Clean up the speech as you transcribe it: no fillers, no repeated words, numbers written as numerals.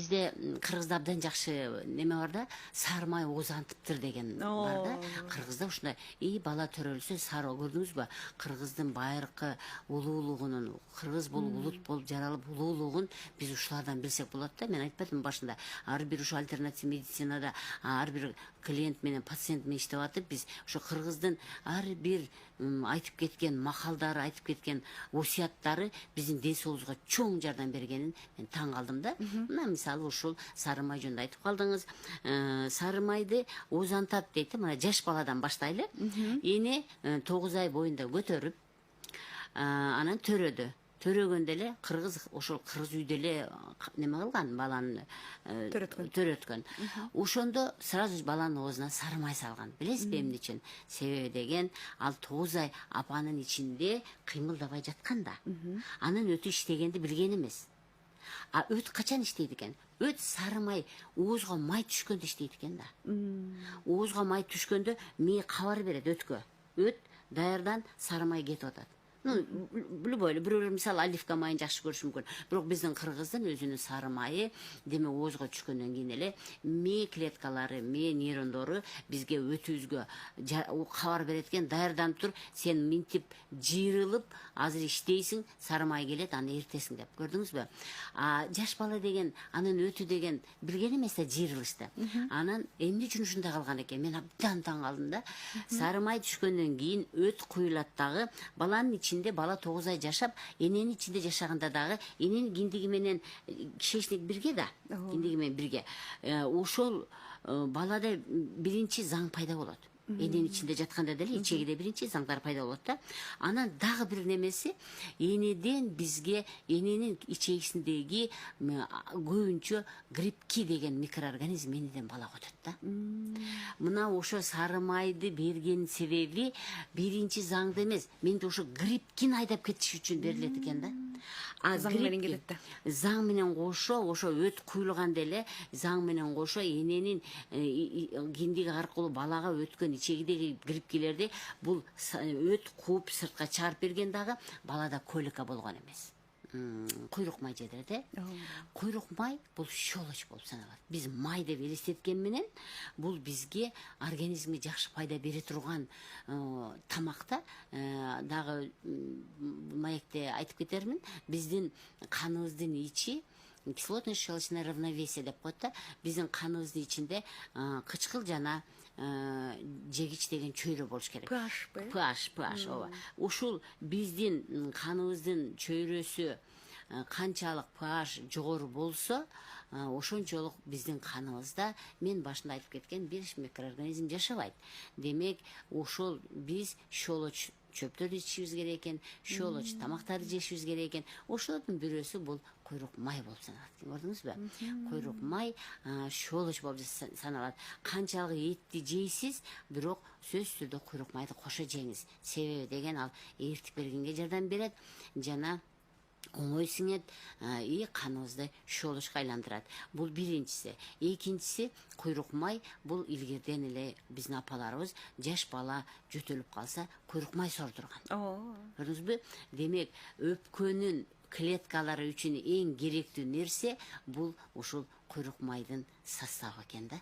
бизде кыргызда абдан жакшы неме бар да, сары май озантыптыр деген бар да. Кыргызда ушундай бала төрөлсө сары, көрдүңүзбү? Кыргыздын байыркы улуулугунун, кыргыз болуп улут болуп жаралып улуулугун биз ушулардан билсек болот да. Мен айтпадым башында, ар бир ушу альтернатив медицинада ар бир клиент менен пациент менен иштеп атып, биз ошо кыргыздын ар бир айтып кеткен макалдары, айтып кеткен осуяттары биздин ден соолугубузга чоң жардам бергенин мен таң калдым да. Мына мисалы ушул сары май жөнүндө айтып калдыңыз. Сары майды озантат дейт. Мына жаш баладан баштайлы. Эне 9 ай боюнда көтөрүп, анан төрөдү. Төрөгөндө эле кыргыз ошол кыргыз үйдө эле неме кылган, баланы төрөткөн. Ошондо сразу баланын оозуна сары май салган. Билесизби эмне үчүн? Себеби деген, ал 9 ай апанын ичинде кыймылдабай жаткан да. Анын өтү иштегенди билген эмес. А өт качан иштейт экен? Өт сары май, оозго май түшкөндө иштейт экен да. Оозго май түшкөндө мээ кабар берет өткө. Өт даярдан сары май кетип атат. Любой, бирөөлөр мисалы оливка майын жакшы көрүшү мүмкүн. Бирок биздин кыргыздын өзүнүн сары майы, деме оозго түшкөндөн кийин эле мээ клеткалары, мээ нейрондору бизге өтүбүзгө кабар берет экен, даярданып тур, сен минтип жыйрылып, азыр иштейсиң, сары май келет, аны эртесиң деп. Көрдүңүзбү? Жаш бала деген, анын өтү деген билген эмес да жыйрылышты. Анан эмне үчүн ушундай калган экен? Мен абдан таң калдым да. Сары май түшкөндөн кийин өт куюлат дагы, баланын бала 9 ай жашап, эненин ичинде жашаганда дагы эненин киндиги менен кишечник бирге да, киндиги менен бирге. Ошол балада биринчи заң пайда болот. Эненин ичинде жатканда деле ичегиде биринчи заңдар пайда болот да. Анан дагы бир немеси, энеден бизге эненин ичегисиндеги көбүнчө грибки деген микроорганизм энеден балага өтөт да. Мына ошо сары майды берген себеби биринчи заңды эмес, менде ошо грибкин айдап кетиш үчүн берилет экен да. Заң менен келет да. Заң менен кошо, ошо өт куюлганда эле заң менен кошо эненин киндиги аркылуу балага өткөн ичегидеги грибкилерди бул өт кууп сыртка чыгарып берген дагы балада колика болгон эмес. Куйрук май жедирет, Куйрук май бул щелочь болуп саналат. Биз май деп элестеткен менен бул бизге организмге жакшы пайда бере турган тамакта. Дагы маекте айтып кетермин, биздин каныбыздын ичи кислотно-щелочное равновесие деп коет да. Биздин каныбыздын ичинде кычкыл жана жегич деген чөйрө болуш керек. pH, ооба. Ушул биздин каныбыздын чөйрөсү канчалык pH жогору болсо, ошончолук биздин каныбызда, мен башында айтып кеткен, бир микроорганизм жашабайт. Демек, ошол биз щелочь чөптөрдү ичишибиз керек экен, щелочь тамактарды жешибиз керек экен. Ошолордун бирөөсү бул куйрук май болуп саналат. Көрдүңүзбү? Куйрук май щелочь болуп саналат. Канчалык этти жейсиз, бирок сөзсүз түрдө куйрук майды кошо жеңиз. Себеби деген, ал эритип бергенге жардам берет жана оңой сиңет, каныбызды щелочка айландырат. Бул биринчиси. Экинчиси, куйрук май бул илгерден эле биздин апаларыбыз жаш бала жөтөлүп калса куйрук май сордурган. Көрдүңүзбү? Демек, өпкөнүн клеткалары үчүн эң керектүү нерсе бул ушул куйрук майдын составы экен да.